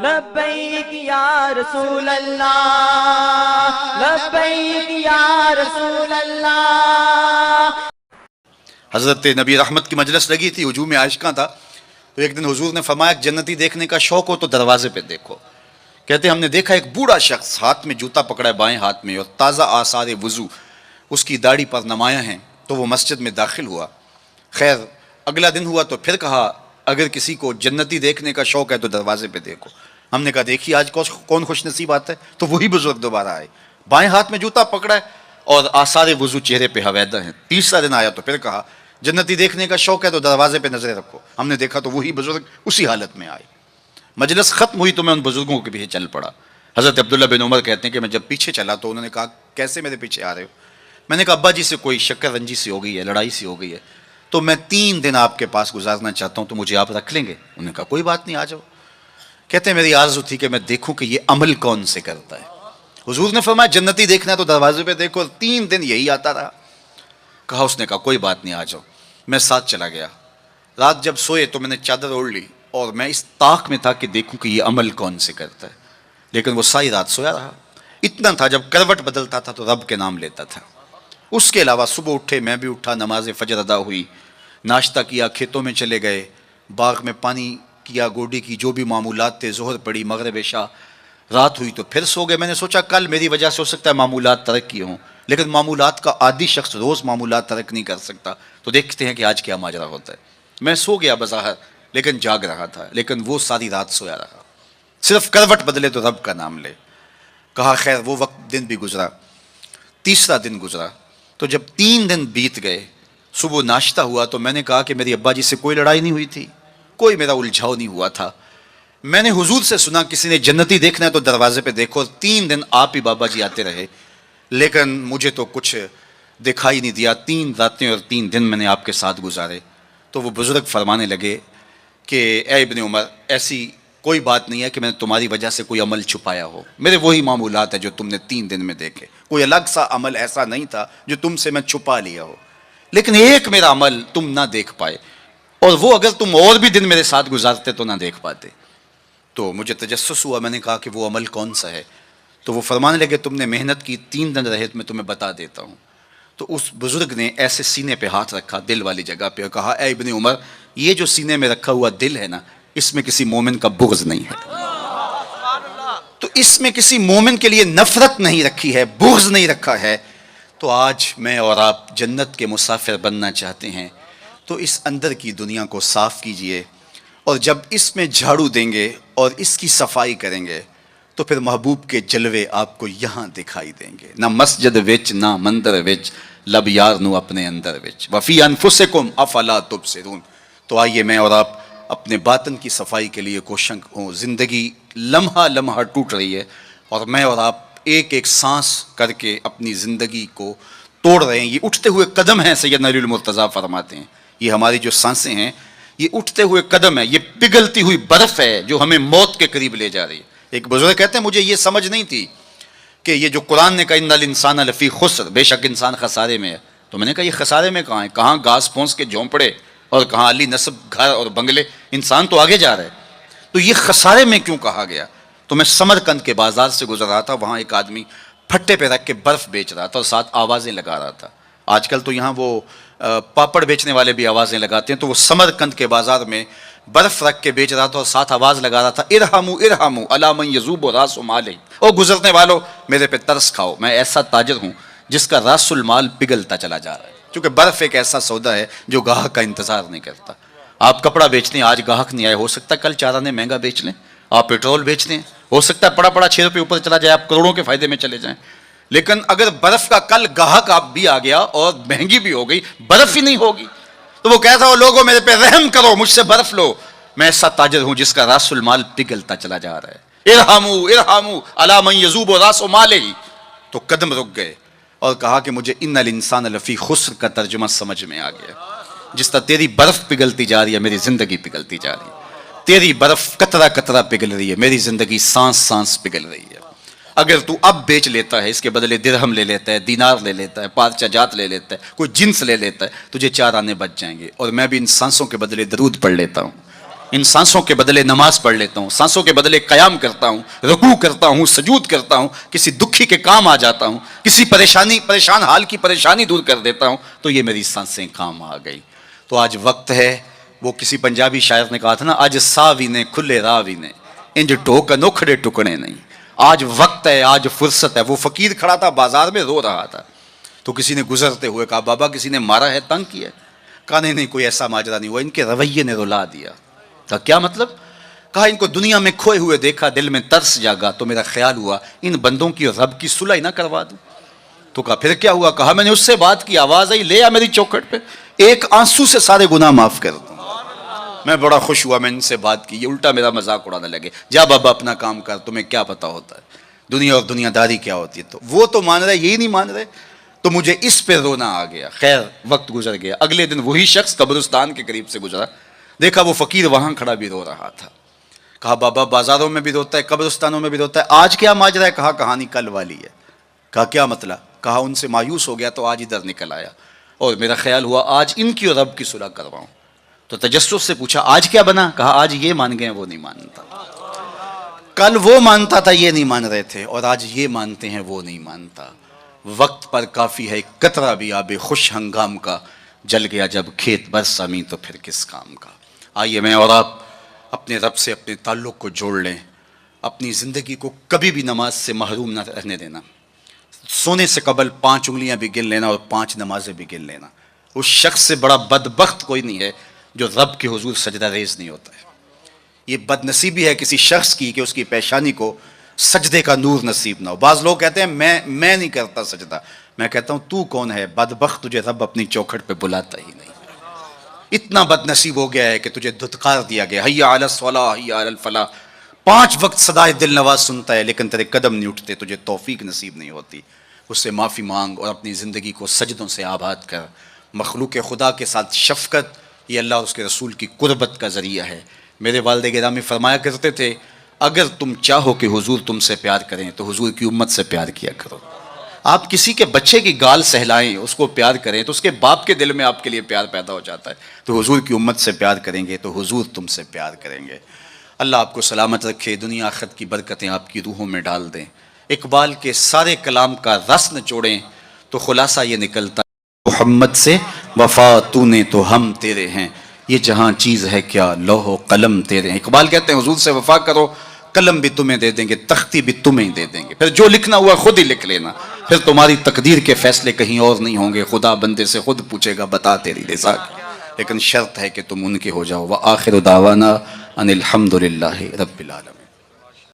لبیک یا رسول اللہ، لبیک یا رسول اللہ۔ حضرت نبی رحمت کی مجلس لگی تھی، ہجوم عاشقاں تھا، تو ایک دن حضور نے فرمایا کہ جنتی دیکھنے کا شوق ہو تو دروازے پہ دیکھو۔ کہتے ہیں ہم نے دیکھا ایک بوڑھا شخص ہاتھ میں جوتا پکڑا ہے بائیں ہاتھ میں، اور تازہ آثار وضو اس کی داڑھی پر نمایاں ہیں، تو وہ مسجد میں داخل ہوا۔ خیر اگلا دن ہوا تو پھر کہا اگر کسی کو جنتی دیکھنے کا شوق ہے تو دروازے پہ دیکھو۔ ہم نے کہا دیکھیے آج کون خوش نصیب آتا ہے، تو وہی بزرگ دوبارہ آئے، بائیں ہاتھ میں جوتا پکڑا ہے اور آثار وضو چہرے پہ حویدہ ہیں۔ تیسرا دن آیا تو پھر کہا جنتی دیکھنے کا شوق ہے تو دروازے پہ نظریں رکھو۔ ہم نے دیکھا تو وہی بزرگ اسی حالت میں آئے۔ مجلس ختم ہوئی تو میں ان بزرگوں کے پیچھے چل پڑا۔ حضرت عبداللہ بن عمر کہتے ہیں کہ میں جب پیچھے چلا تو انہوں نے کہا کیسے میرے پیچھے آ رہے ہو؟ میں نے کہا ابا جی سے کوئی شکر رنجی سی ہو گئی ہے، لڑائی سی ہو گئی ہے، تو میں 3 دن آپ کے پاس گزارنا چاہتا ہوں، تو مجھے آپ رکھ لیں گے؟ انہوں نے کہا کوئی بات نہیں، آ جاؤ۔ کہتے ہیں میری آرزو تھی کہ میں دیکھوں کہ یہ عمل کون سے کرتا ہے۔ حضور نے فرمایا جنتی دیکھنا ہے تو دروازے پہ دیکھو، 3 دن یہی آتا رہا۔ کہا اس نے کہا کوئی بات نہیں، آ جاؤ۔ میں ساتھ چلا گیا۔ رات جب سوئے تو میں نے چادر اوڑھ لی اور میں اس طاق میں تھا کہ دیکھوں کہ یہ عمل کون سے کرتا ہے، لیکن وہ ساری رات سویا رہا۔ اتنا تھا جب کروٹ بدلتا تھا تو رب کے نام لیتا تھا۔ اس کے علاوہ صبح اٹھے، میں بھی اٹھا، نماز فجر ادا ہوئی، ناشتہ کیا، کھیتوں میں چلے گئے، باغ میں پانی کیا، گوڈی کی جو بھی معمولات تھے، ظہر پڑی، مغرب عشاء، رات ہوئی تو پھر سو گئے۔ میں نے سوچا کل میری وجہ سے ہو سکتا ہے معمولات ترک کیے ہوں، لیکن معمولات کا عادی شخص روز معمولات ترک نہیں کر سکتا، تو دیکھتے ہیں کہ آج کیا ماجرا ہوتا ہے۔ میں سو گیا بظاہر لیکن جاگ رہا تھا، لیکن وہ ساری رات سویا رہا، صرف کروٹ بدلے تو رب کا نام لے۔ کہا خیر وہ وقت دن بھی گزرا۔ تیسرا دن گزرا تو جب 3 دن بیت گئے، صبح ناشتہ ہوا تو میں نے کہا کہ میری ابا جی سے کوئی لڑائی نہیں ہوئی تھی، کوئی میرا الجھاؤ نہیں ہوا تھا۔ میں نے حضور سے سنا کسی نے جنتی دیکھنا ہے تو دروازے پہ دیکھو، 3 دن آپ ہی بابا جی آتے رہے، لیکن مجھے تو کچھ دکھائی نہیں دیا۔ 3 راتیں اور 3 دن میں نے آپ کے ساتھ گزارے۔ تو وہ بزرگ فرمانے لگے کہ اے ابن عمر ایسی کوئی بات نہیں ہے کہ میں نے تمہاری وجہ سے کوئی عمل چھپایا ہو، میرے وہی معمولات ہیں جو تم نے 3 دن میں دیکھے، کوئی الگ سا عمل ایسا نہیں تھا جو تم سے میں چھپا لیا ہو، لیکن ایک میرا عمل تم نہ دیکھ پائے، اور وہ اگر تم اور بھی دن میرے ساتھ گزارتے تو نہ دیکھ پاتے۔ تو مجھے تجسس ہوا، میں نے کہا کہ وہ عمل کون سا ہے؟ تو وہ فرمانے لگے تم نے محنت کی، 3 دن رہے، میں تمہیں بتا دیتا ہوں۔ تو اس بزرگ نے ایسے سینے پہ ہاتھ رکھا دل والی جگہ پہ اور کہا اے ابن عمر یہ جو سینے میں رکھا ہوا دل ہے نا، اس میں کسی مومن کا بغض نہیں ہے، تو اس میں کسی مومن کے لیے نفرت نہیں رکھی ہے، بغض نہیں رکھا ہے۔ تو آج میں اور آپ جنت کے مسافر بننا چاہتے ہیں تو اس اندر کی دنیا کو صاف کیجئے، اور جب اس میں جھاڑو دیں گے اور اس کی صفائی کریں گے تو پھر محبوب کے جلوے آپ کو یہاں دکھائی دیں گے، نہ مسجد وچ نہ مندر وچ، لب یار نو اپنے اندر وچ، وفی انفسکم افلا تبصرون۔ تو آئیے میں اور آپ اپنے باطن کی صفائی کے لیے کوشاں ہوں۔ زندگی لمحہ لمحہ ٹوٹ رہی ہے اور میں اور آپ ایک ایک سانس کر کے اپنی زندگی کو توڑ رہے ہیں۔ یہ اٹھتے ہوئے قدم ہیں، سیدنا علی المرتضیٰ فرماتے ہیں، یہ ہماری جو سانسیں ہیں یہ اٹھتے ہوئے قدم ہے، یہ پگھلتی ہوئی برف ہے جو ہمیں موت کے قریب لے جا رہی ہے۔ ایک بزرگ کہتے ہیں مجھے یہ سمجھ نہیں تھی کہ یہ جو قرآن نے کہا ان الانسان لفی خسر، بے شک انسان خسارے میں ہے، تو میں نے کہا یہ خسارے میں کہاں ہے؟ کہاں گھاس پھونس کے جھونپڑے اور کہاں علی نصب گھر اور بنگلے، انسان تو آگے جا رہا ہے، تو یہ خسارے میں کیوں کہا گیا؟ تو میں سمرقند کے بازار سے گزر رہا تھا، وہاں ایک آدمی پھٹے پہ رکھ کے برف بیچ رہا تھا اور ساتھ آوازیں لگا رہا تھا۔ آج کل تو یہاں وہ پاپڑ بیچنے والے بھی آوازیں لگاتے ہیں، تو وہ سمرقند کے بازار میں برف رکھ کے بیچ رہا تھا اور ساتھ آواز لگا رہا تھا ارحموا ارحموا الی من یذوب راس مالہ، او گزرنے والو میرے پہ ترس کھاؤ، میں ایسا تاجر ہوں جس کا راس المال پگھلتا چلا جا رہا ہے، کیونکہ برف ایک ایسا سودا ہے جو گاہک کا انتظار نہیں کرتا۔ آپ کپڑا بیچتے ہیں، آج گاہک نہیں آئے، ہو سکتا ہے کل 4 آنے مہنگا بیچ لیں۔ آپ پیٹرول بیچتے ہیں، ہو سکتا ہے پڑا 6 روپے اوپر چلا جائے، آپ کروڑوں کے فائدے میں چلے جائیں، لیکن اگر برف کا کل گاہک آپ بھی آ گیا اور مہنگی بھی ہو گئی، برف ہی نہیں ہوگی، تو وہ کہتا ہے لوگوں میرے پہ رحم کرو، مجھ سے برف لو، میں ایسا تاجر ہوں جس کا راس المال پگھلتا چلا جا رہا ہے۔ ارحموا ارحموا الی من یذوب راس مالہ، تو قدم رک گئے اور کہا کہ مجھے ان الانسان لفی خسر کا ترجمہ سمجھ میں آ گیا۔ جس طرح تیری برف پگھلتی جا رہی ہے میری زندگی پگھلتی جا رہی ہے، تیری برف قطرہ قطرہ پگھل رہی ہے، میری زندگی سانس سانس پگھل رہی ہے۔ اگر تو اب بیچ لیتا ہے، اس کے بدلے درہم لے لیتا ہے، دینار لے لیتا ہے، پارچہ جات لے لیتا ہے، کوئی جنس لے لیتا ہے، تجھے 4 آنے بچ جائیں گے، اور میں بھی ان سانسوں کے بدلے درود پڑھ لیتا ہوں۔ ان سانسوں کے بدلے نماز پڑھ لیتا ہوں، سانسوں کے بدلے قیام کرتا ہوں، رکوع کرتا ہوں، سجود کرتا ہوں، کسی دکھی کے کام آ جاتا ہوں، کسی پریشان حال کی پریشانی دور کر دیتا ہوں، تو یہ میری سانسیں کام آ گئی۔ تو آج وقت ہے، وہ کسی پنجابی شاعر نے کہا تھا نا، آج ساوی نے کھلے راوی نے انج ٹوک نوکھڑے ٹکڑے نہیں۔ آج وقت ہے، آج فرصت ہے۔ وہ فقیر کھڑا تھا بازار میں رو رہا تھا، تو کسی نے گزرتے ہوئے کہا بابا کسی نے مارا ہے، تنگ کیا ہے؟ کہا نہیں کوئی ایسا ماجرا نہیں ہوا، ان کے رویے نے رلا دیا۔ کہا کیا مطلب؟ کہا ان کو دنیا میں کھوئے ہوئے دیکھا، دل میں ترس جاگا، تو میرا خیال ہوا ان بندوں کی اور رب کی صلح ہی نہ کروا دوں۔ تو کہا پھر کیا ہوا؟ کہا میں نے اس سے بات کی، آواز آئی لے آ میری چوکھٹ پہ، ایک آنسو سے سارے گناہ معاف کر دوں۔ میں بڑا خوش ہوا، میں ان سے بات کی، یہ الٹا میرا مذاق اڑانے لگے، جا بابا اپنا کام کر، تمہیں کیا پتا ہوتا ہے دنیا اور دنیا داری کیا ہوتی ہے۔ تو وہ تو مان رہے، یہی نہیں مان رہے، تو مجھے اس پہ رونا آ گیا۔ خیر وقت گزر گیا، اگلے دن وہی شخص قبرستان کے قریب سے گزرا، دیکھا وہ فقیر وہاں کھڑا بھی رو رہا تھا۔ کہا بابا بازاروں میں بھی روتا ہے، قبرستانوں میں بھی روتا ہے، آج کیا ماجرا ہے؟ کہا کہانی کل والی ہے۔ کہا کیا مطلب؟ کہا ان سے مایوس ہو گیا تو آج ادھر نکل آیا، اور میرا خیال ہوا آج ان کی اور رب کی صلح کرواؤں۔ تو تجسس سے پوچھا آج کیا بنا؟ کہا آج یہ مان گئے وہ نہیں مانتا، کل وہ مانتا تھا یہ نہیں مان رہے تھے، اور آج یہ مانتے ہیں وہ نہیں مانتا۔ وقت پر کافی ہے ایک قطرہ بھی آب خوش ہنگام کا، جل گیا جب کھیت برس امی تو پھر کس کام کا۔ آئیے میں اور آپ اپنے رب سے اپنے تعلق کو جوڑ لیں، اپنی زندگی کو کبھی بھی نماز سے محروم نہ رہنے دینا۔ سونے سے قبل 5 انگلیاں بھی گن لینا اور 5 نمازیں بھی گن لینا۔ اس شخص سے بڑا بدبخت کوئی نہیں ہے جو رب کے حضور سجدہ ریز نہیں ہوتا ہے۔ یہ بد نصیبی ہے کسی شخص کی کہ اس کی پیشانی کو سجدے کا نور نصیب نہ ہو۔ بعض لوگ کہتے ہیں میں نہیں کرتا سجدہ، میں کہتا ہوں تو کون ہے بدبخت، تجھے رب اپنی چوکھٹ پہ بلاتا ہی نہیں۔ اتنا بد نصیب ہو گیا ہے کہ تجھے دھتکار دیا گیا، حی علی الصلاۃ حی علی الفلاح، 5 وقت صدائے دل نواز سنتا ہے لیکن تیرے قدم نہیں اٹھتے، تجھے توفیق نصیب نہیں ہوتی۔ اس سے معافی مانگ اور اپنی زندگی کو سجدوں سے آباد کر۔ مخلوق خدا کے ساتھ شفقت یہ اللہ اور اس کے رسول کی قربت کا ذریعہ ہے۔ میرے والد گرامی فرمایا کرتے تھے اگر تم چاہو کہ حضور تم سے پیار کریں تو حضور کی امت سے پیار کیا کرو۔ آپ کسی کے بچے کی گال سہلائیں، اس کو پیار کریں تو اس کے باپ کے دل میں آپ کے لیے پیار پیدا ہو جاتا ہے۔ تو حضور کی امت سے پیار کریں گے تو حضور تم سے پیار کریں گے۔ اللہ آپ کو سلامت رکھے، دنیا آخرت کی برکتیں آپ کی روحوں میں ڈال دیں۔ اقبال کے سارے کلام کا رس نچوڑیں تو خلاصہ یہ نکلتا محمد سے وفا تو نے تو ہم تیرے ہیں، یہ جہاں چیز ہے کیا لوح و قلم تیرے ہیں۔ اقبال کہتے ہیں حضور سے وفا کرو، قلم بھی تمہیں دے دیں گے، تختی بھی تمہیں دے دیں گے، پھر جو لکھنا ہوا خود ہی لکھ لینا، پھر تمہاری تقدیر کے فیصلے کہیں اور نہیں ہوں گے، خدا بندے سے خود پوچھے گا بتا تیری رضا کی، لیکن شرط ہے کہ تم ان کے ہو جاؤ۔ وآخر دعوانا ان الحمد للہ رب العالمین۔